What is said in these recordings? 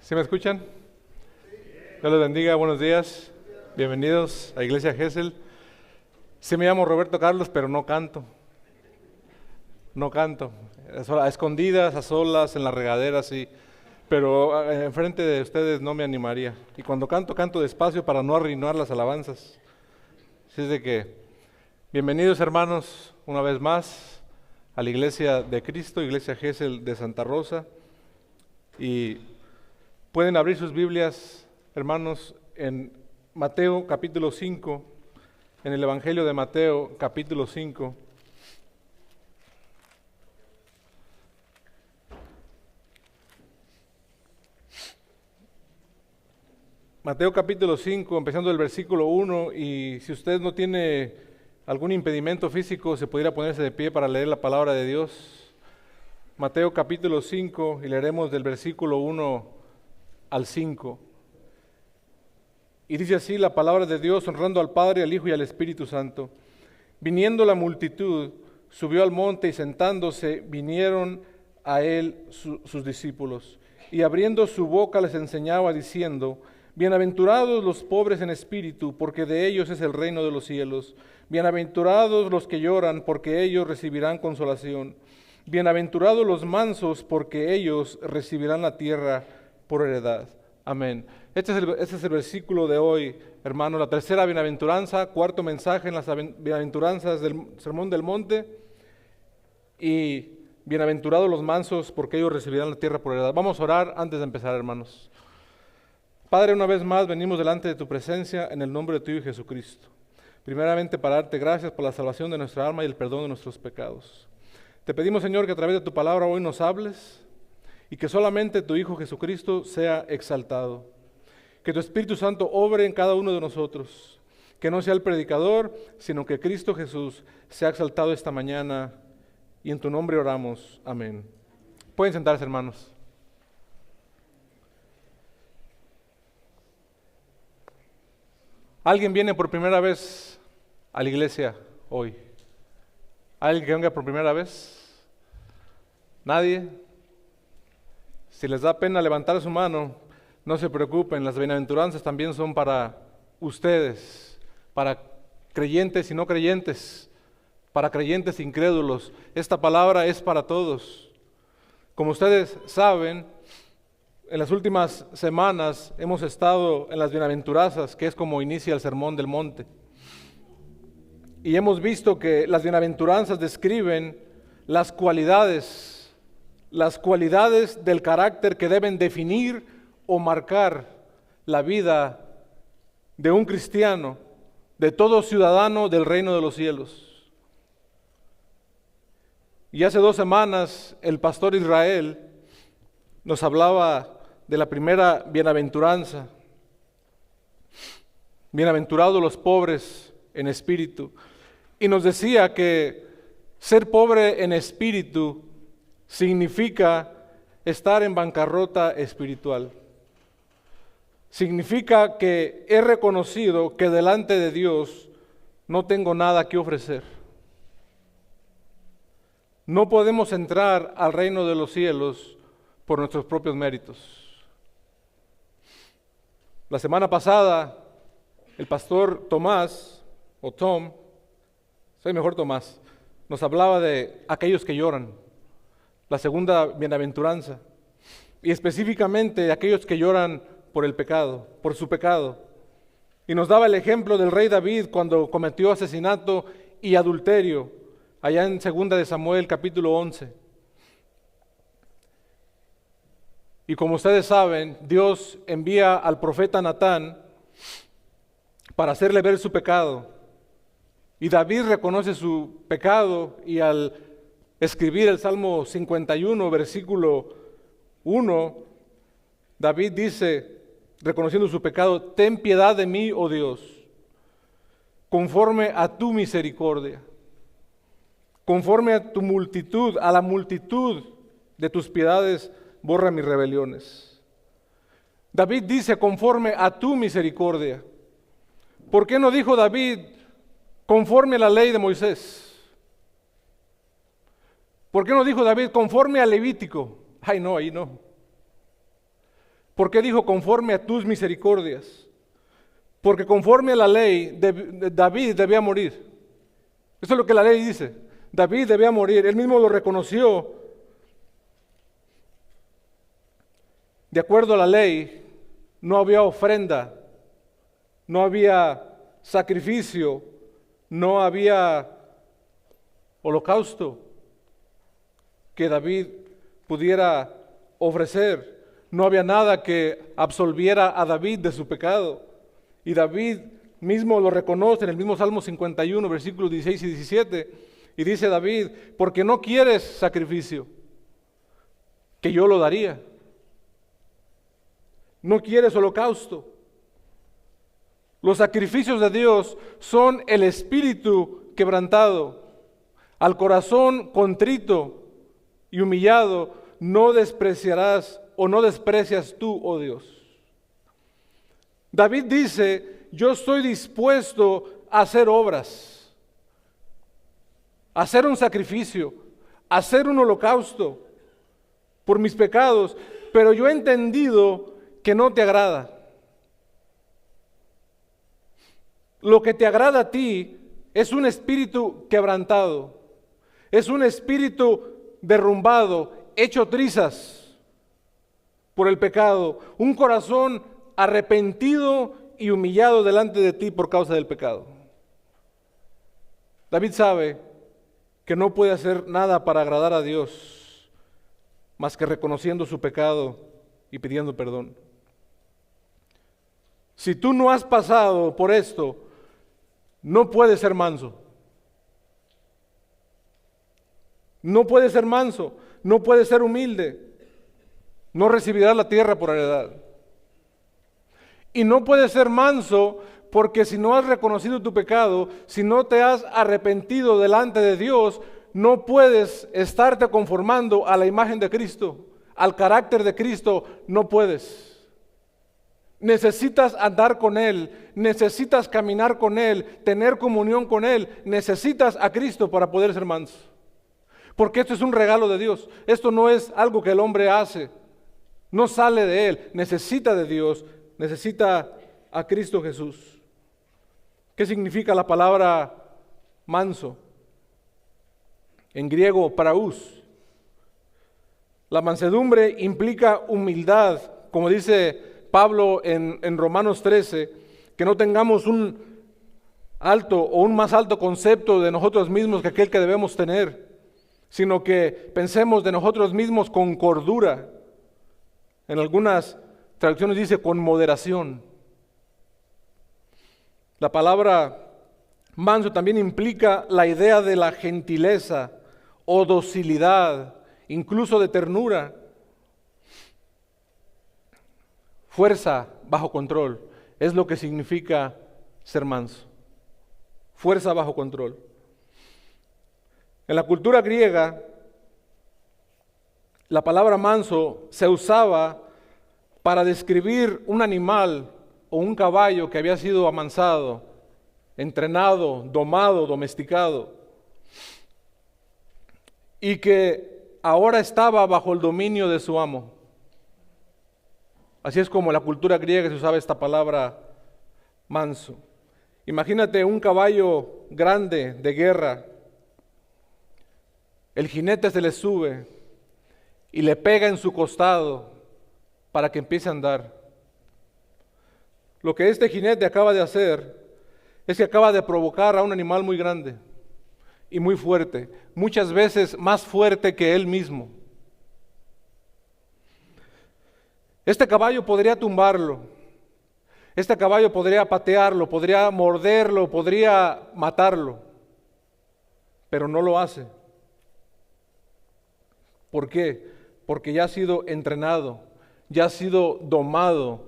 ¿Sí me escuchan? Dios les bendiga, buenos días. Bienvenidos a Iglesia Gesell. Sí me llamo Roberto Carlos, pero no canto. No canto. A escondidas, a solas, en la regadera, sí. Pero enfrente de ustedes no me animaría. Y cuando canto, canto despacio para no arruinar las alabanzas. Así es de que, bienvenidos hermanos, una vez más, a la Iglesia de Cristo, Iglesia Gesell de Santa Rosa. Y pueden abrir sus Biblias, hermanos, en Mateo capítulo 5, en el Evangelio de Mateo capítulo 5. Mateo capítulo 5, empezando del versículo 1, y si usted no tiene algún impedimento físico, se pudiera ponerse de pie para leer la palabra de Dios. Mateo capítulo 5, y leeremos del versículo 1 al 5. Y dice así la palabra de Dios, honrando al Padre, al Hijo y al Espíritu Santo. Viniendo la multitud, subió al monte y sentándose, vinieron a él sus discípulos. Y abriendo su boca les enseñaba diciendo: Bienaventurados los pobres en espíritu, porque de ellos es el reino de los cielos. Bienaventurados los que lloran, porque ellos recibirán consolación. Bienaventurados los mansos, porque ellos recibirán la tierra por heredad. Amén. Este es el versículo de hoy, hermano, la tercera bienaventuranza, cuarto mensaje en las bienaventuranzas del Sermón del Monte. Y bienaventurados los mansos, porque ellos recibirán la tierra por heredad. Vamos a orar antes de empezar, hermanos. Padre, una vez más venimos delante de tu presencia en el nombre de tu Hijo Jesucristo. Primeramente para darte gracias por la salvación de nuestra alma y el perdón de nuestros pecados. Te pedimos, Señor, que a través de tu palabra hoy nos hables y que solamente tu Hijo Jesucristo sea exaltado. Que tu Espíritu Santo obre en cada uno de nosotros. Que no sea el predicador, sino que Cristo Jesús sea exaltado esta mañana. Y en tu nombre oramos. Amén. Pueden sentarse, hermanos. ¿Alguien viene por primera vez a la iglesia hoy? ¿Alguien que venga por primera vez? ¿Nadie? Si les da pena levantar su mano, no se preocupen, las bienaventuranzas también son para ustedes, para creyentes y no creyentes, para creyentes e incrédulos. Esta palabra es para todos. Como ustedes saben, en las últimas semanas hemos estado en las bienaventuranzas, que es como inicia el Sermón del Monte. Y hemos visto que las bienaventuranzas describen las cualidades del carácter que deben definir o marcar la vida de un cristiano, de todo ciudadano del reino de los cielos. Y hace 2 semanas el pastor Israel nos hablaba de la primera bienaventuranza. Bienaventurados los pobres en espíritu. Y nos decía que ser pobre en espíritu significa estar en bancarrota espiritual. Significa que he reconocido que delante de Dios no tengo nada que ofrecer. No podemos entrar al reino de los cielos por nuestros propios méritos. La semana pasada, el pastor Tomás, o Tom, soy mejor Tomás, nos hablaba de aquellos que lloran, la segunda bienaventuranza, y específicamente de aquellos que lloran por el pecado, por su pecado. Y nos daba el ejemplo del rey David cuando cometió asesinato y adulterio, allá en 2 de Samuel capítulo 11. Y como ustedes saben, Dios envía al profeta Natán para hacerle ver su pecado. Y David reconoce su pecado y al escribir el Salmo 51, versículo 1, David dice, reconociendo su pecado: ten piedad de mí, oh Dios, conforme a tu misericordia, conforme a tu multitud, a la multitud de tus piedades, borra mis rebeliones. David dice, conforme a tu misericordia. ¿Por qué no dijo David, conforme a la ley de Moisés? ¿Por qué no dijo David, conforme al Levítico? Ay, no, ahí no. ¿Por qué dijo conforme a tus misericordias? Porque conforme a la ley, David debía morir. Eso es lo que la ley dice. David debía morir. Él mismo lo reconoció. De acuerdo a la ley, no había ofrenda, no había sacrificio, no había holocausto que David pudiera ofrecer. No había nada que absolviera a David de su pecado. Y David mismo lo reconoce en el mismo Salmo 51, versículos 16 y 17. Y dice David, porque no quieres sacrificio, que yo lo daría. No quieres holocausto. Los sacrificios de Dios son el espíritu quebrantado. Al corazón contrito y humillado no despreciarás o no desprecias tú, oh Dios. David dice, yo estoy dispuesto a hacer obras, a hacer un sacrificio, a hacer un holocausto por mis pecados, pero yo he entendido que no te agrada. Lo que te agrada a ti es un espíritu quebrantado, es un espíritu derrumbado, hecho trizas por el pecado, un corazón arrepentido y humillado delante de ti por causa del pecado. David sabe que no puede hacer nada para agradar a Dios más que reconociendo su pecado y pidiendo perdón. Si tú no has pasado por esto, no puedes ser manso. No puedes ser manso, no puedes ser humilde. No recibirás la tierra por heredad. Y no puedes ser manso porque si no has reconocido tu pecado, si no te has arrepentido delante de Dios, no puedes estarte conformando a la imagen de Cristo, al carácter de Cristo, no puedes. Necesitas andar con Él, necesitas caminar con Él, tener comunión con Él, necesitas a Cristo para poder ser manso. Porque esto es un regalo de Dios, esto no es algo que el hombre hace, no sale de Él, necesita de Dios, necesita a Cristo Jesús. ¿Qué significa la palabra manso? En griego, praus. La mansedumbre implica humildad, como dice Pablo en Romanos 13, que no tengamos un alto o un más alto concepto de nosotros mismos que aquel que debemos tener, sino que pensemos de nosotros mismos con cordura. En algunas traducciones dice con moderación. La palabra manso también implica la idea de la gentileza o docilidad, incluso de ternura. Fuerza bajo control es lo que significa ser manso. Fuerza bajo control. En la cultura griega, la palabra manso se usaba para describir un animal o un caballo que había sido amansado, entrenado, domado, domesticado, y que ahora estaba bajo el dominio de su amo. Así es como en la cultura griega se usaba esta palabra manso. Imagínate un caballo grande de guerra, el jinete se le sube y le pega en su costado para que empiece a andar. Lo que este jinete acaba de hacer es que acaba de provocar a un animal muy grande y muy fuerte, muchas veces más fuerte que él mismo. Este caballo podría tumbarlo, este caballo podría patearlo, podría morderlo, podría matarlo, pero no lo hace. ¿Por qué? Porque ya ha sido entrenado, ya ha sido domado,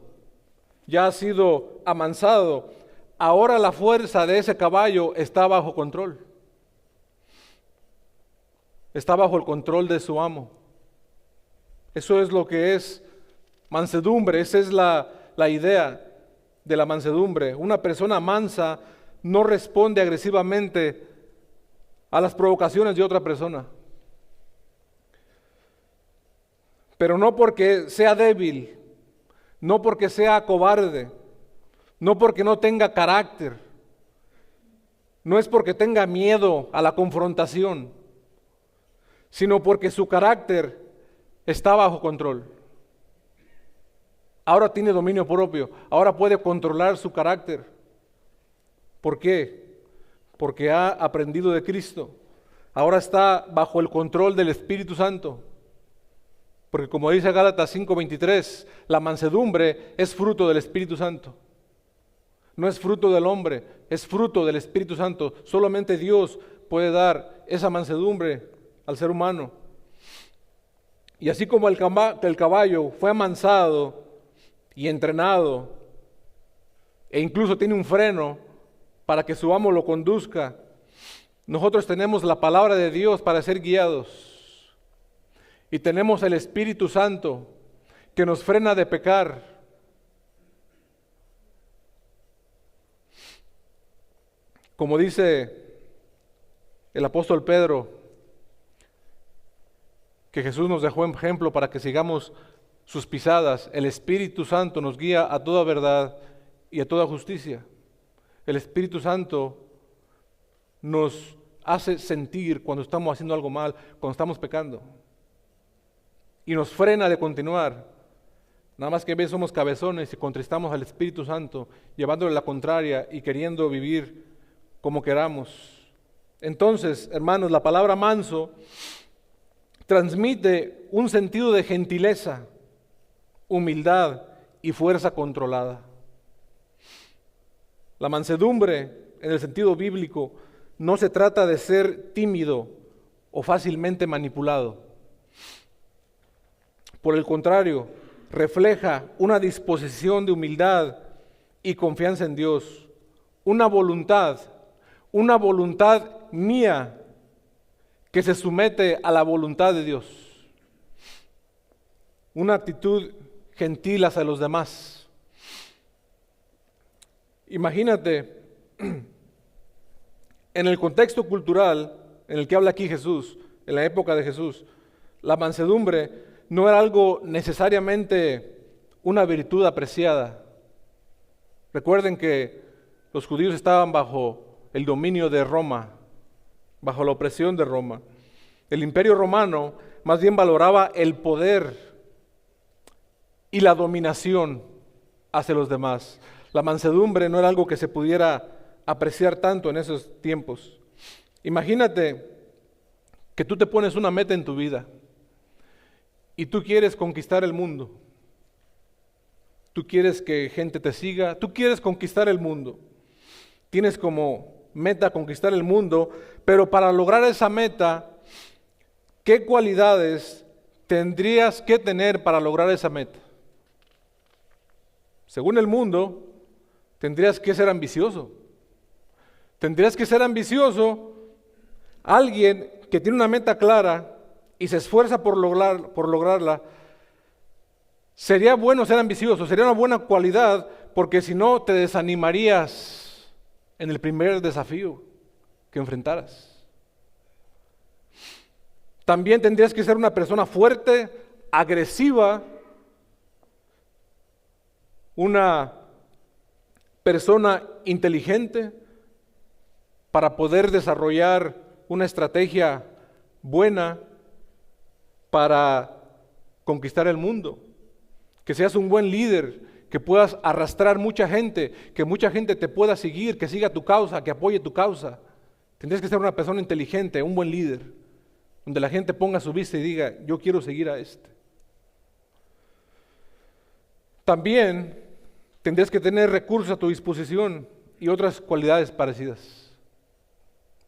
ya ha sido amansado. Ahora la fuerza de ese caballo está bajo control. Está bajo el control de su amo. Eso es lo que es mansedumbre, esa es la idea de la mansedumbre. Una persona mansa no responde agresivamente a las provocaciones de otra persona. Pero no porque sea débil, no porque sea cobarde, no porque no tenga carácter, no es porque tenga miedo a la confrontación, sino porque su carácter está bajo control. Ahora tiene dominio propio, ahora puede controlar su carácter. ¿Por qué? Porque ha aprendido de Cristo. Ahora está bajo el control del Espíritu Santo. Porque como dice Gálatas 5:23, la mansedumbre es fruto del Espíritu Santo. No es fruto del hombre, es fruto del Espíritu Santo. Solamente Dios puede dar esa mansedumbre al ser humano. Y así como el caballo fue amansado y entrenado, e incluso tiene un freno para que su amo lo conduzca, nosotros tenemos la palabra de Dios para ser guiados. Y tenemos el Espíritu Santo que nos frena de pecar. Como dice el apóstol Pedro, que Jesús nos dejó ejemplo para que sigamos sus pisadas, el Espíritu Santo nos guía a toda verdad y a toda justicia. El Espíritu Santo nos hace sentir cuando estamos haciendo algo mal, cuando estamos pecando. Y nos frena de continuar. Nada más que a veces somos cabezones y contristamos al Espíritu Santo, llevándole la contraria y queriendo vivir como queramos. Entonces, hermanos, la palabra manso transmite un sentido de gentileza, humildad y fuerza controlada. La mansedumbre, en el sentido bíblico, no se trata de ser tímido o fácilmente manipulado. Por el contrario, refleja una disposición de humildad y confianza en Dios, una voluntad mía que se somete a la voluntad de Dios, una actitud gentil hacia los demás. Imagínate, en el contexto cultural en el que habla aquí Jesús, en la época de Jesús, la mansedumbre no era algo necesariamente una virtud apreciada. Recuerden que los judíos estaban bajo el dominio de Roma, bajo la opresión de Roma. El imperio romano más bien valoraba el poder y la dominación hacia los demás. La mansedumbre no era algo que se pudiera apreciar tanto en esos tiempos. Imagínate que tú te pones una meta en tu vida y tú quieres conquistar el mundo. Tú quieres que gente te siga, tú quieres conquistar el mundo. Tienes como meta conquistar el mundo, pero para lograr esa meta, ¿qué cualidades tendrías que tener para lograr esa meta? Según el mundo, tendrías que ser ambicioso. Tendrías que ser ambicioso, alguien que tiene una meta clara y se esfuerza por lograrla. Sería bueno ser ambicioso, sería una buena cualidad, porque si no te desanimarías en el primer desafío que enfrentaras. También tendrías que ser una persona fuerte, agresiva, una persona inteligente para poder desarrollar una estrategia buena para conquistar el mundo. Que seas un buen líder, que puedas arrastrar mucha gente, que mucha gente te pueda seguir, que siga tu causa, que apoye tu causa. Tendrías que ser una persona inteligente, un buen líder, donde la gente ponga su vista y diga, yo quiero seguir a este. También tendrías que tener recursos a tu disposición y otras cualidades parecidas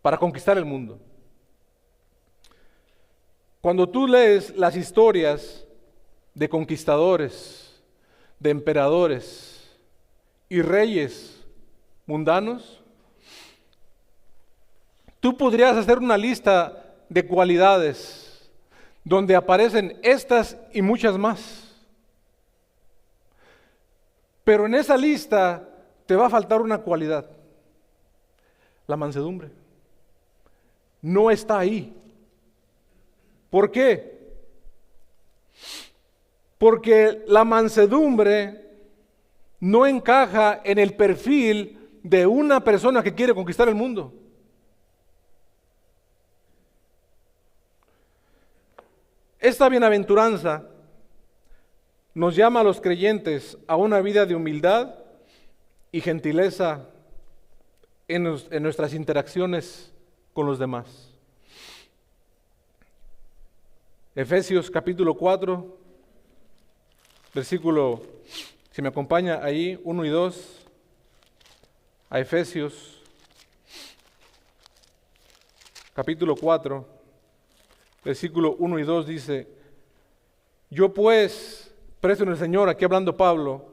para conquistar el mundo. Cuando tú lees las historias de conquistadores, de emperadores y reyes mundanos, tú podrías hacer una lista de cualidades donde aparecen estas y muchas más. Pero en esa lista te va a faltar una cualidad: la mansedumbre. No está ahí. ¿Por qué? Porque la mansedumbre no encaja en el perfil de una persona que quiere conquistar el mundo. Esta bienaventuranza nos llama a los creyentes a una vida de humildad y gentileza en nuestras interacciones con los demás. Efesios capítulo 4, versículo, si me acompaña ahí, 1 y 2, a Efesios capítulo 4, versículo 1 y 2 dice: yo pues, preso en el Señor, aquí hablando Pablo,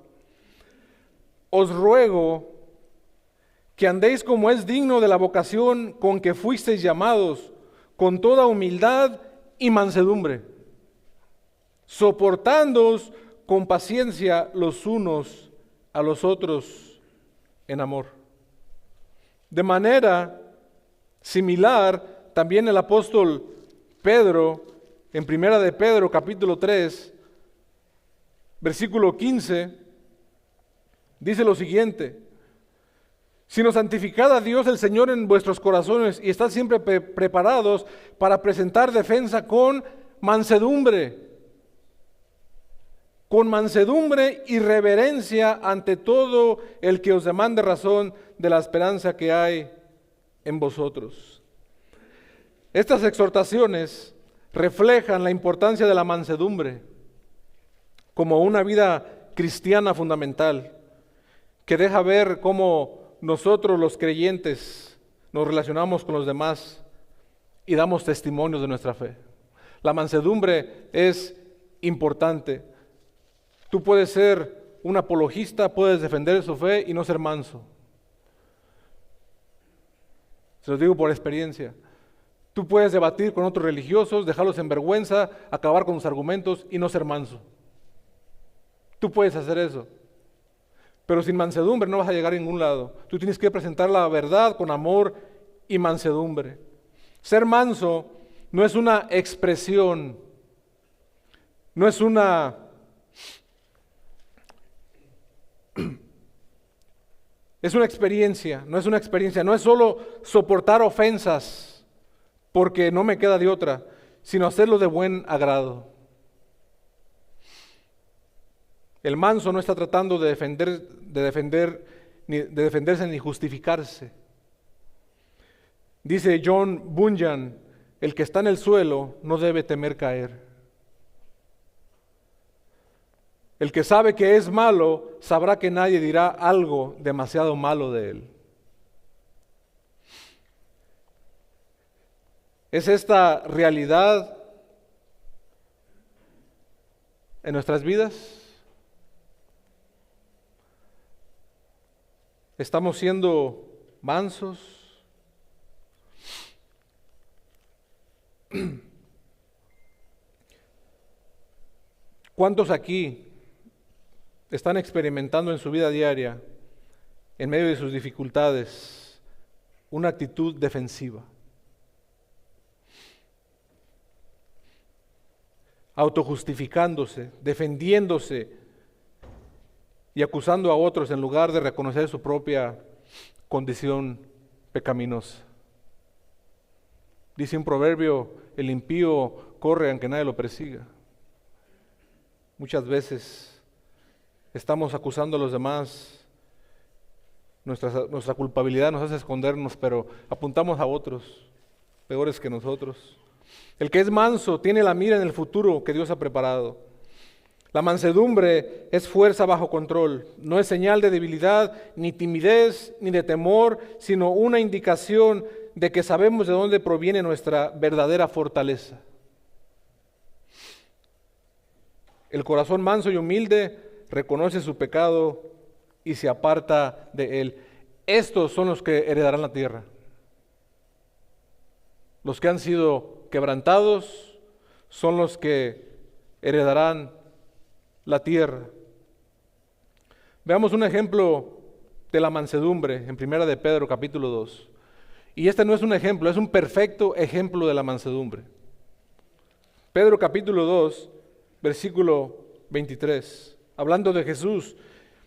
os ruego que andéis como es digno de la vocación con que fuisteis llamados, con toda humildad y mansedumbre, soportándoos con paciencia los unos a los otros en amor. De manera similar, también el apóstol Pedro, en Primera de Pedro, capítulo 3, versículo 15, dice lo siguiente: sino santificad a Dios el Señor en vuestros corazones y estad siempre preparados para presentar defensa con mansedumbre y reverencia ante todo el que os demande razón de la esperanza que hay en vosotros. Estas exhortaciones reflejan la importancia de la mansedumbre como una vida cristiana fundamental, que deja ver cómo nosotros los creyentes nos relacionamos con los demás y damos testimonios de nuestra fe. La mansedumbre es importante. Tú puedes ser un apologista, puedes defender su fe y no ser manso. Se los digo por experiencia. Tú puedes debatir con otros religiosos, dejarlos en vergüenza, acabar con sus argumentos y no ser manso. Tú puedes hacer eso. Pero sin mansedumbre no vas a llegar a ningún lado. Tú tienes que presentar la verdad con amor y mansedumbre. Ser manso no es una expresión, no es una experiencia, no es solo soportar ofensas porque no me queda de otra, sino hacerlo de buen agrado. El manso no está tratando de defenderse ni justificarse. Dice John Bunyan: el que está en el suelo no debe temer caer. El que sabe que es malo sabrá que nadie dirá algo demasiado malo de él. ¿Es esta realidad en nuestras vidas? ¿Estamos siendo mansos? ¿Cuántos aquí están experimentando en su vida diaria, en medio de sus dificultades, una actitud defensiva? Autojustificándose, defendiéndose y acusando a otros en lugar de reconocer su propia condición pecaminosa. Dice un proverbio: el impío corre aunque nadie lo persiga. Muchas veces estamos acusando a los demás, nuestra culpabilidad nos hace escondernos, pero apuntamos a otros peores que nosotros. El que es manso tiene la mira en el futuro que Dios ha preparado. La mansedumbre es fuerza bajo control, no es señal de debilidad, ni timidez, ni de temor, sino una indicación de que sabemos de dónde proviene nuestra verdadera fortaleza. El corazón manso y humilde reconoce su pecado y se aparta de él. Estos son los que heredarán la tierra. Los que han sido quebrantados son los que heredarán la tierra. Veamos un ejemplo de la mansedumbre en Primera de Pedro capítulo 2. Y este no es un ejemplo, es un perfecto ejemplo de la mansedumbre. Pedro capítulo 2, versículo 23, hablando de Jesús,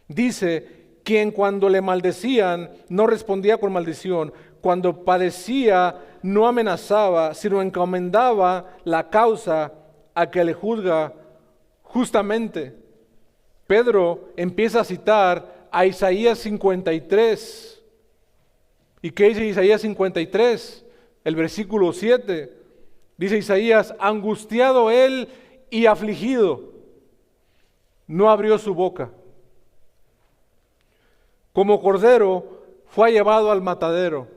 Dice, quien cuando le maldecían no respondía con maldición, cuando padecía no amenazaba, sino encomendaba la causa a que le juzga justamente. Pedro empieza a citar a Isaías 53. ¿Y qué dice Isaías 53? El versículo 7. Dice Isaías, angustiado él y afligido, no abrió su boca. Como cordero fue llevado al matadero,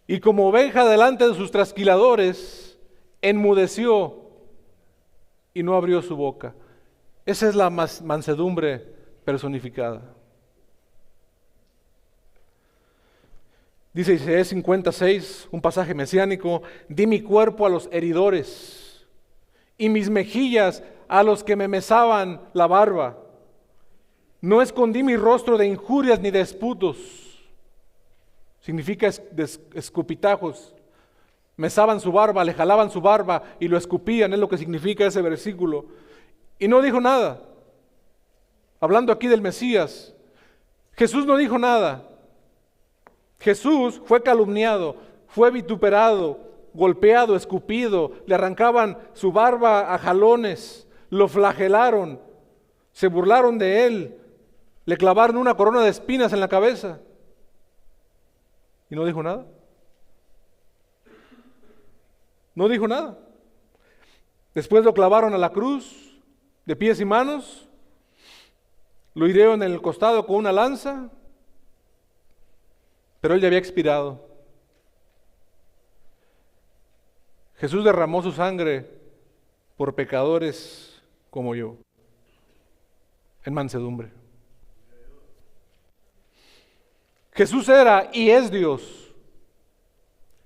y como oveja delante de sus trasquiladores, enmudeció y no abrió su boca. Esa es la mansedumbre personificada. Dice Isaías 56, un pasaje mesiánico, di mi cuerpo a los heridores y mis mejillas a los que me mesaban la barba. No escondí mi rostro de injurias ni de disputos. Significa escupitajos. Mesaban su barba, le jalaban su barba y lo escupían, es lo que significa ese versículo. Y no dijo nada. Hablando aquí del Mesías, Jesús no dijo nada. Jesús fue calumniado, fue vituperado, golpeado, escupido, le arrancaban su barba a jalones, lo flagelaron, se burlaron de él, le clavaron una corona de espinas en la cabeza. ¿Y no dijo nada? No dijo nada. Después lo clavaron a la cruz, de pies y manos, lo hirieron en el costado con una lanza, pero él ya había expirado. Jesús derramó su sangre por pecadores como yo, en mansedumbre. Jesús era y es Dios.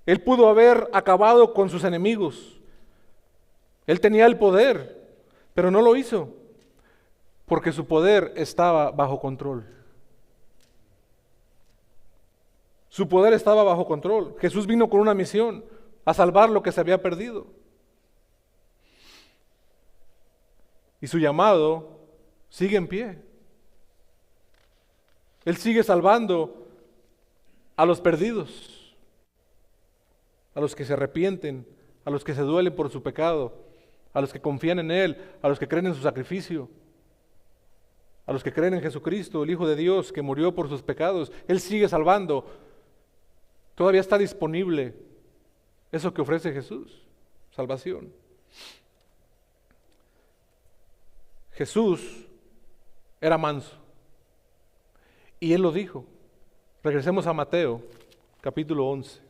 Él pudo haber acabado con sus enemigos. Él tenía el poder, pero no lo hizo, porque su poder estaba bajo control. Su poder estaba bajo control. Jesús vino con una misión, a salvar lo que se había perdido. Y su llamado sigue en pie. Él sigue salvando a los perdidos, a los que se arrepienten, a los que se duelen por su pecado, a los que confían en Él, a los que creen en su sacrificio, a los que creen en Jesucristo, el Hijo de Dios, que murió por sus pecados. Él sigue salvando. Todavía está disponible eso que ofrece Jesús, salvación. Jesús era manso. Y Él lo dijo. Regresemos a Mateo, capítulo 11.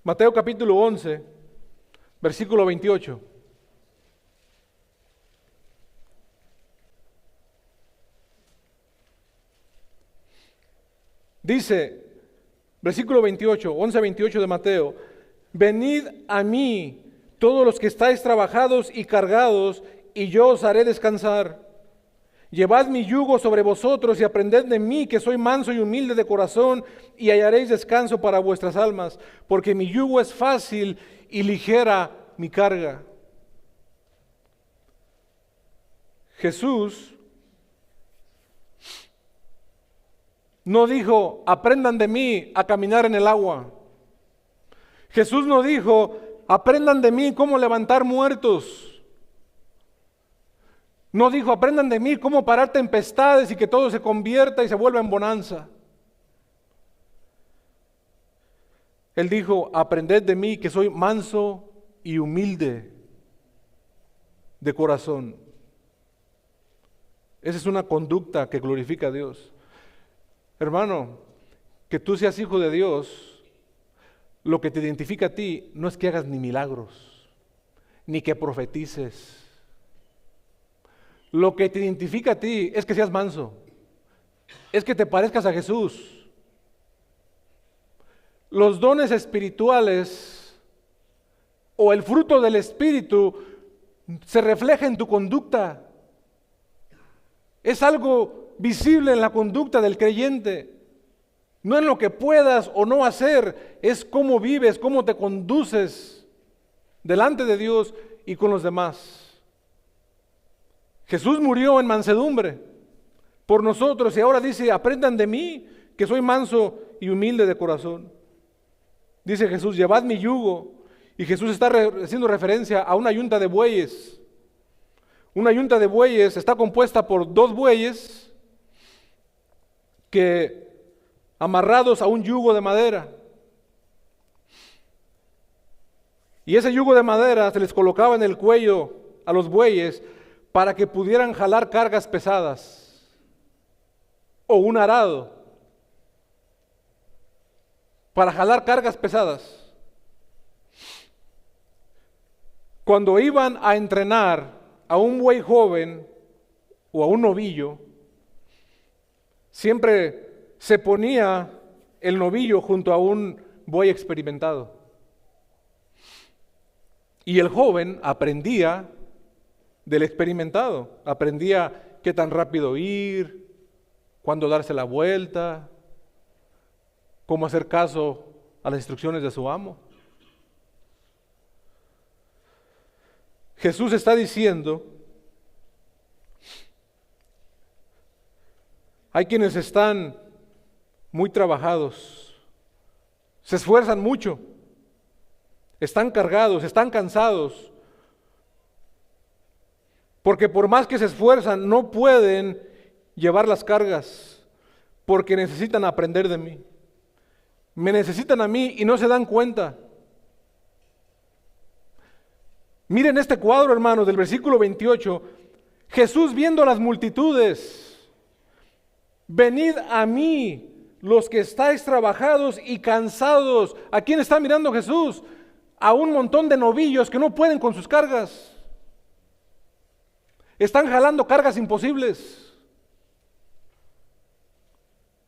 Mateo capítulo 11, versículo 28. Dice, versículo 28, 11:28 de Mateo, venid a mí todos los que estáis trabajados y cargados, y yo os haré descansar. Llevad mi yugo sobre vosotros y aprended de mí, que soy manso y humilde de corazón, y hallaréis descanso para vuestras almas, porque mi yugo es fácil y ligera mi carga. Jesús no dijo, aprendan de mí a caminar en el agua. Jesús no dijo, aprendan de mí cómo levantar muertos. No dijo, aprendan de mí cómo parar tempestades y que todo se convierta y se vuelva en bonanza. Él dijo, aprended de mí que soy manso y humilde de corazón. Esa es una conducta que glorifica a Dios. Hermano, que tú seas hijo de Dios, lo que te identifica a ti no es que hagas ni milagros, ni que profetices. Lo que te identifica a ti es que seas manso, es que te parezcas a Jesús. Los dones espirituales o el fruto del Espíritu se refleja en tu conducta. Es algo visible en la conducta del creyente. No en lo que puedas o no hacer, es cómo vives, cómo te conduces delante de Dios y con los demás. Jesús murió en mansedumbre por nosotros y ahora dice, aprendan de mí, que soy manso y humilde de corazón. Dice Jesús, llevad mi yugo. Y Jesús está haciendo referencia a una yunta de bueyes. Una yunta de bueyes está compuesta por 2 bueyes que amarrados a un yugo de madera. Y ese yugo de madera se les colocaba en el cuello a los bueyes para que pudieran jalar cargas pesadas o un arado para jalar cargas pesadas. Cuando iban a entrenar a un buey joven o a un novillo, siempre se ponía el novillo junto a un buey experimentado. Y el joven aprendía del experimentado, aprendía qué tan rápido ir, cuándo darse la vuelta, cómo hacer caso a las instrucciones de su amo. Jesús está diciendo, hay quienes están muy trabajados, se esfuerzan mucho, están cargados, están cansados, porque por más que se esfuerzan no pueden llevar las cargas, porque necesitan aprender de mí. Me necesitan a mí y no se dan cuenta. Miren este cuadro, hermanos, del versículo 28. Jesús viendo las multitudes, venid a mí, los que estáis trabajados y cansados. ¿A quién está mirando Jesús? A un montón de novillos que no pueden con sus cargas. Están jalando cargas imposibles.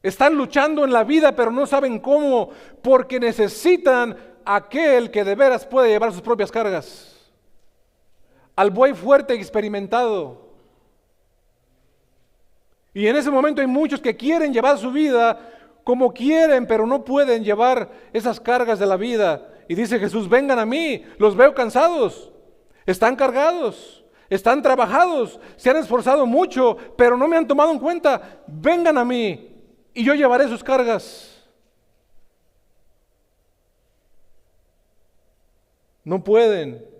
Están luchando en la vida, pero no saben cómo, porque necesitan a aquel que de veras puede llevar sus propias cargas. Al buey fuerte y experimentado. Y en ese momento hay muchos que quieren llevar su vida como quieren, pero no pueden llevar esas cargas de la vida. Y dice Jesús, vengan a mí, los veo cansados, están cargados, están trabajados, se han esforzado mucho, pero no me han tomado en cuenta. Vengan a mí y yo llevaré sus cargas. No pueden.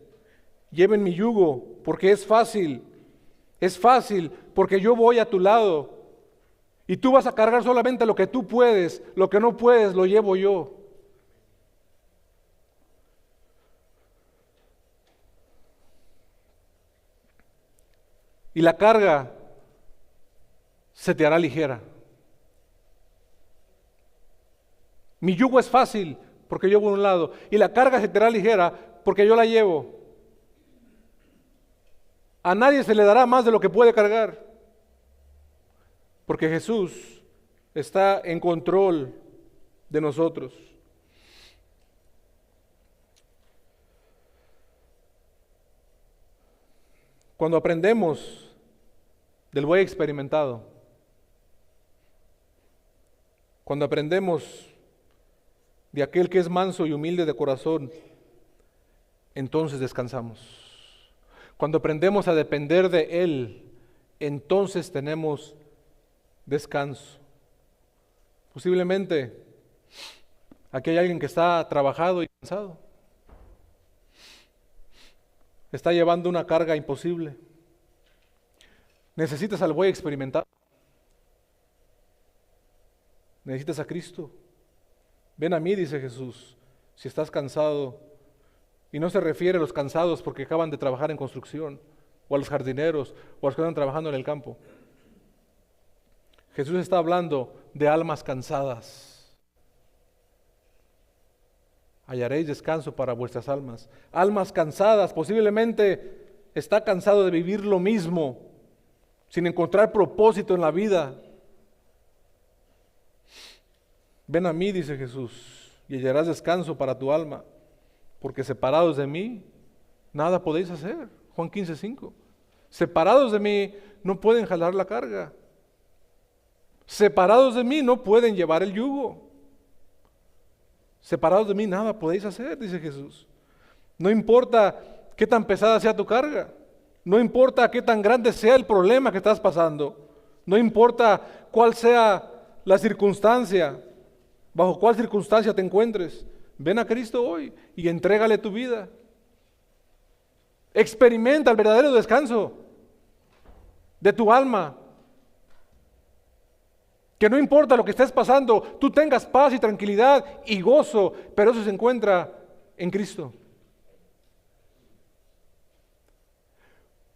Lleven mi yugo, porque es fácil porque yo voy a tu lado y tú vas a cargar solamente lo que tú puedes, lo que no puedes lo llevo yo. Y la carga se te hará ligera. Mi yugo es fácil porque yo voy a un lado y la carga se te hará ligera porque yo la llevo. A nadie se le dará más de lo que puede cargar, porque Jesús está en control de nosotros. Cuando aprendemos del buey experimentado, cuando aprendemos de aquel que es manso y humilde de corazón, entonces descansamos. Cuando aprendemos a depender de Él, entonces tenemos descanso. Posiblemente aquí hay alguien que está trabajado y cansado. Está llevando una carga imposible. Necesitas al buey experimentado. Necesitas a Cristo. Ven a mí, dice Jesús, si estás cansado. Y no se refiere a los cansados porque acaban de trabajar en construcción, o a los jardineros, o a los que están trabajando en el campo. Jesús está hablando de almas cansadas. Hallaréis descanso para vuestras almas. Almas cansadas, posiblemente está cansado de vivir lo mismo, sin encontrar propósito en la vida. Ven a mí, dice Jesús, y hallarás descanso para tu alma. Porque separados de mí, nada podéis hacer. Juan 15:5. Separados de mí, no pueden jalar la carga. Separados de mí, no pueden llevar el yugo. Separados de mí, nada podéis hacer, dice Jesús. No importa qué tan pesada sea tu carga. No importa qué tan grande sea el problema que estás pasando. No importa cuál sea la circunstancia, bajo cuál circunstancia te encuentres. Ven a Cristo hoy y entrégale tu vida. Experimenta el verdadero descanso de tu alma. Que no importa lo que estés pasando, tú tengas paz y tranquilidad y gozo, pero eso se encuentra en Cristo.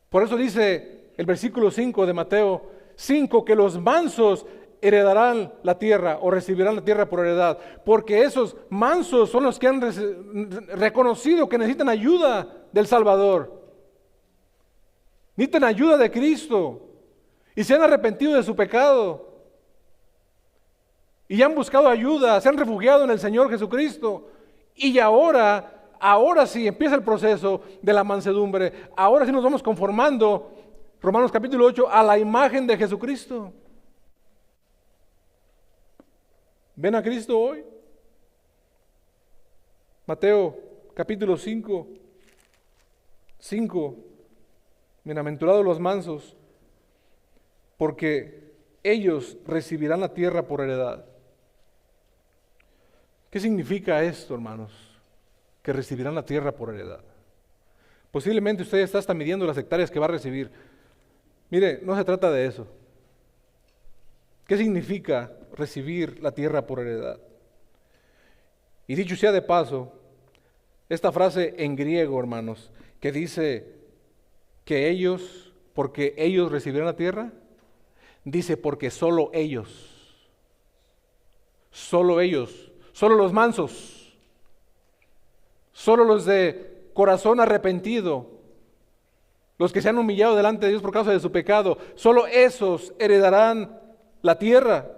Por eso dice el versículo 5 de Mateo 5, que los mansos heredarán la tierra o recibirán la tierra por heredad, porque esos mansos son los que han reconocido que necesitan ayuda del Salvador, necesitan ayuda de Cristo y se han arrepentido de su pecado y han buscado ayuda, se han refugiado en el Señor Jesucristo y ahora sí empieza el proceso de la mansedumbre, ahora sí nos vamos conformando, Romanos capítulo 8, a la imagen de Jesucristo. ¿Ven a Cristo hoy? Mateo capítulo 5, bienaventurados los mansos, porque ellos recibirán la tierra por heredad. ¿Qué significa esto, hermanos? Que recibirán la tierra por heredad. Posiblemente usted está hasta midiendo las hectáreas que va a recibir. Mire, no se trata de eso. ¿Qué significa recibir la tierra por heredad? Y dicho sea de paso, esta frase en griego, hermanos, que dice que ellos, porque ellos recibirán la tierra, dice porque solo ellos, solo los mansos, solo los de corazón arrepentido, los que se han humillado delante de Dios por causa de su pecado, solo esos heredarán la tierra,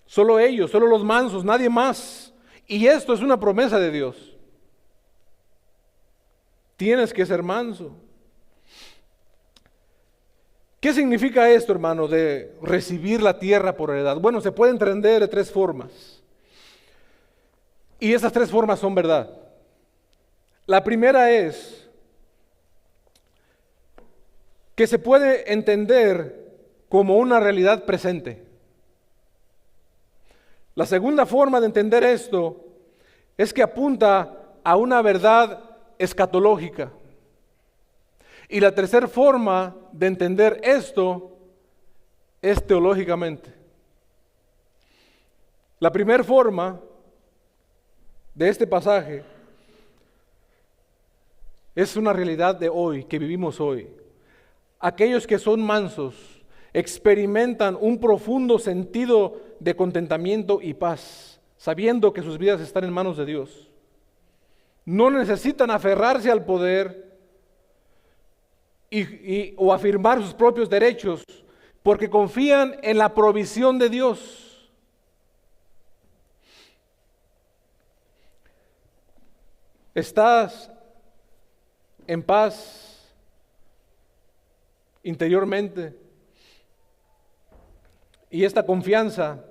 solo ellos, solo los mansos, nadie más. Y esto es una promesa de Dios. Tienes que ser manso. ¿Qué significa esto, hermano, de recibir la tierra por heredad? Bueno, se puede entender de tres formas. Y esas tres formas son verdad. La primera es que se puede entender como una realidad presente. La segunda forma de entender esto es que apunta a una verdad escatológica. Y la tercera forma de entender esto es teológicamente. La primera forma de este pasaje es una realidad de hoy, que vivimos hoy. Aquellos que son mansos experimentan un profundo sentido de contentamiento y paz, sabiendo que sus vidas están en manos de Dios. No necesitan aferrarse al poder o afirmar sus propios derechos, porque confían en la provisión de Dios. ¿Estás en paz interiormente? Y esta confianza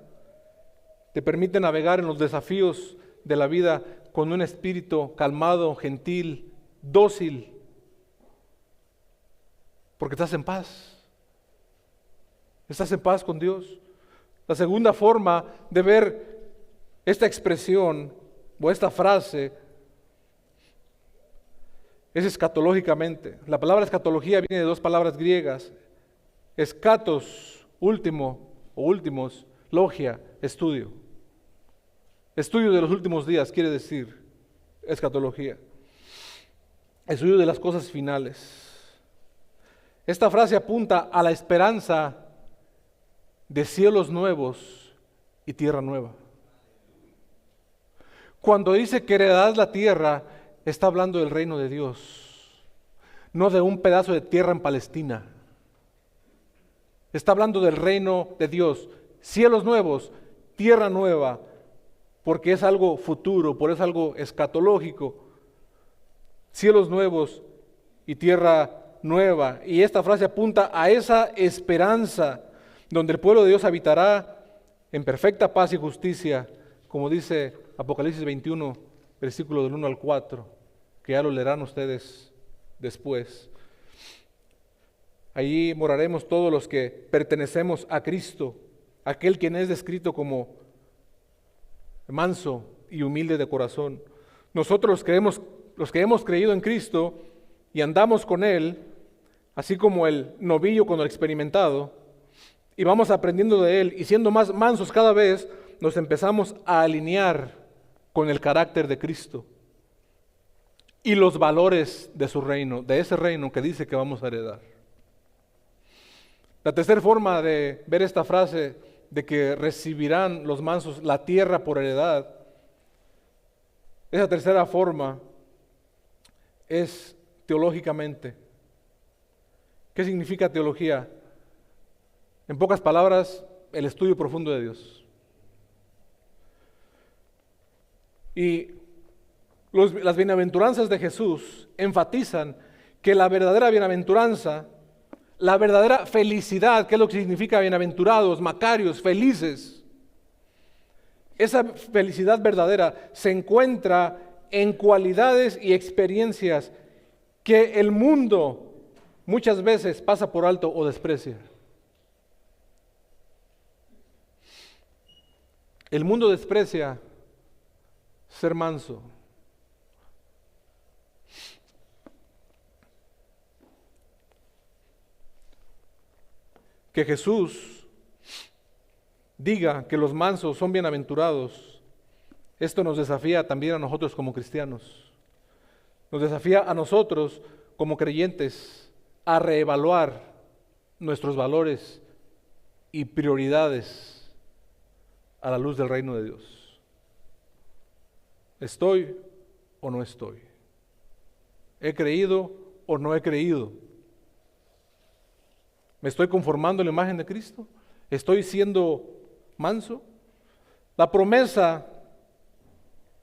te permite navegar en los desafíos de la vida con un espíritu calmado, gentil, dócil, porque estás en paz. Estás en paz con Dios. La segunda forma de ver esta expresión o esta frase es escatológicamente. La palabra escatología viene de dos palabras griegas: escatos, último o últimos, logia, estudio. Estudio de los últimos días quiere decir escatología. Estudio de las cosas finales. Esta frase apunta a la esperanza de cielos nuevos y tierra nueva. Cuando dice que heredarás la tierra, está hablando del reino de Dios, no de un pedazo de tierra en Palestina. Está hablando del reino de Dios, cielos nuevos, tierra nueva, porque es algo futuro, por eso es algo escatológico. Cielos nuevos y tierra nueva. Y esta frase apunta a esa esperanza donde el pueblo de Dios habitará en perfecta paz y justicia, como dice Apocalipsis 21, versículo del 1 al 4. que ya lo leerán ustedes después. Allí moraremos todos los que pertenecemos a Cristo, aquel quien es descrito como manso y humilde de corazón. Nosotros los que hemos creído en Cristo y andamos con Él, así como el novillo con el experimentado, y vamos aprendiendo de Él y siendo más mansos cada vez, nos empezamos a alinear con el carácter de Cristo y los valores de su reino, de ese reino que dice que vamos a heredar. La tercera forma de ver esta frase de que recibirán los mansos la tierra por heredad, esa tercera forma es teológicamente. ¿Qué significa teología? En pocas palabras, el estudio profundo de Dios. Y las bienaventuranzas de Jesús enfatizan que la verdadera bienaventuranza, la verdadera felicidad, que es lo que significa bienaventurados, macarios, felices, esa felicidad verdadera se encuentra en cualidades y experiencias que el mundo muchas veces pasa por alto o desprecia. El mundo desprecia ser manso. Que Jesús diga que los mansos son bienaventurados, esto nos desafía también a nosotros como cristianos. Nos desafía a nosotros como creyentes a reevaluar nuestros valores y prioridades a la luz del reino de Dios. ¿Estoy o no estoy? ¿He creído o no he creído? ¿Me estoy conformando a la imagen de Cristo? ¿Estoy siendo manso? La promesa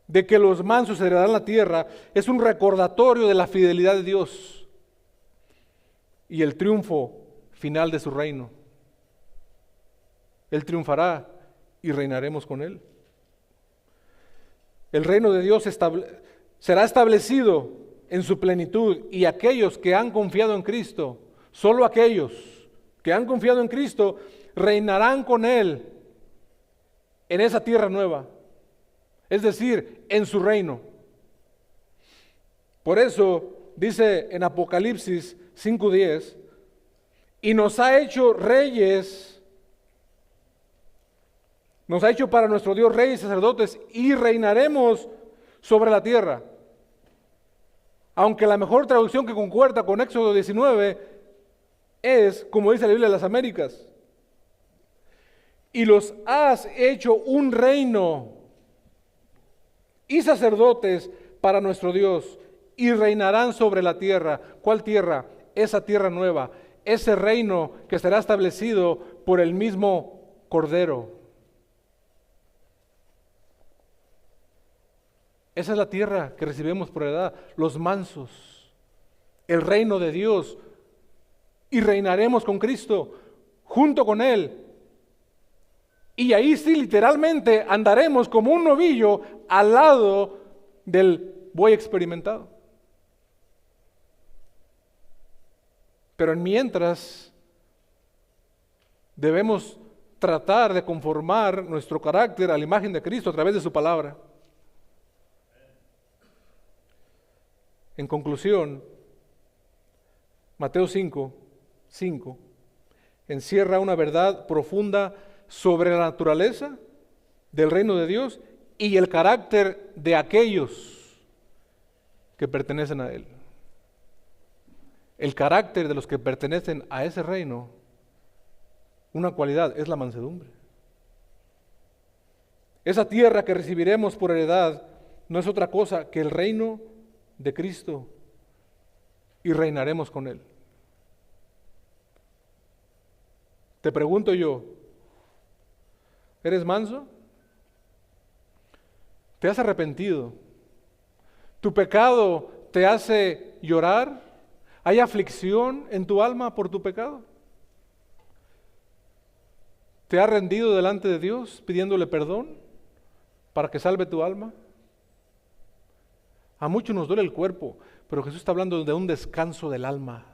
de que los mansos heredarán la tierra es un recordatorio de la fidelidad de Dios y el triunfo final de su reino. Él triunfará y reinaremos con Él. El reino de Dios será establecido en su plenitud y aquellos que han confiado en Cristo, solo aquellos que han confiado en Cristo, reinarán con Él en esa tierra nueva, es decir, en su reino. Por eso dice en Apocalipsis 5:10, y nos ha hecho reyes, nos ha hecho para nuestro Dios reyes y sacerdotes, y reinaremos sobre la tierra. Aunque la mejor traducción que concuerda con Éxodo 19 es, como dice la Biblia de las Américas, y los has hecho un reino y sacerdotes para nuestro Dios, y reinarán sobre la tierra. ¿Cuál tierra? Esa tierra nueva, ese reino que será establecido por el mismo Cordero. Esa es la tierra que recibimos por heredad, los mansos, el reino de Dios, y reinaremos con Cristo, junto con Él. Y ahí sí, literalmente, andaremos como un novillo al lado del buey experimentado. Pero mientras, debemos tratar de conformar nuestro carácter a la imagen de Cristo a través de su palabra. En conclusión, Mateo 5 encierra una verdad profunda sobre la naturaleza del reino de Dios y el carácter de aquellos que pertenecen a Él. El carácter de los que pertenecen a ese reino, una cualidad es la mansedumbre. Esa tierra que recibiremos por heredad no es otra cosa que el reino de Cristo y reinaremos con Él. Te pregunto yo, ¿eres manso? ¿Te has arrepentido? ¿Tu pecado te hace llorar? ¿Hay aflicción en tu alma por tu pecado? ¿Te has rendido delante de Dios pidiéndole perdón para que salve tu alma? A muchos nos duele el cuerpo, pero Jesús está hablando de un descanso del alma,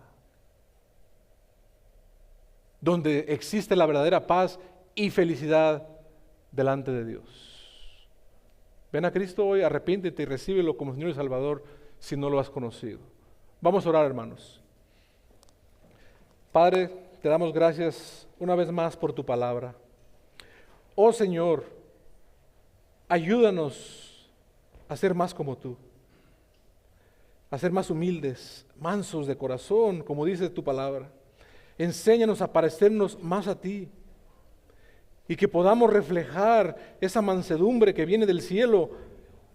donde existe la verdadera paz y felicidad delante de Dios. Ven a Cristo hoy, arrepiéntete y recíbelo como Señor y Salvador si no lo has conocido. Vamos a orar, hermanos. Padre, te damos gracias una vez más por tu palabra. Oh Señor, ayúdanos a ser más como tú, a ser más humildes, mansos de corazón, como dice tu palabra. Enséñanos a parecernos más a ti y que podamos reflejar esa mansedumbre que viene del cielo,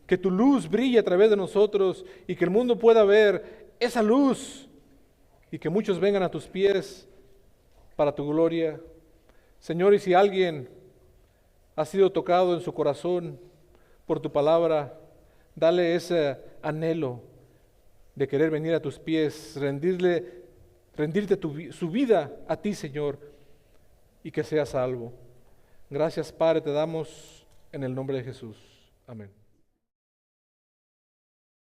que tu luz brille a través de nosotros y que el mundo pueda ver esa luz y que muchos vengan a tus pies para tu gloria. Señor, y si alguien ha sido tocado en su corazón por tu palabra, dale ese anhelo de querer venir a tus pies, rendirte su vida a ti, Señor, y que sea salvo. Gracias, Padre, te damos en el nombre de Jesús. Amén.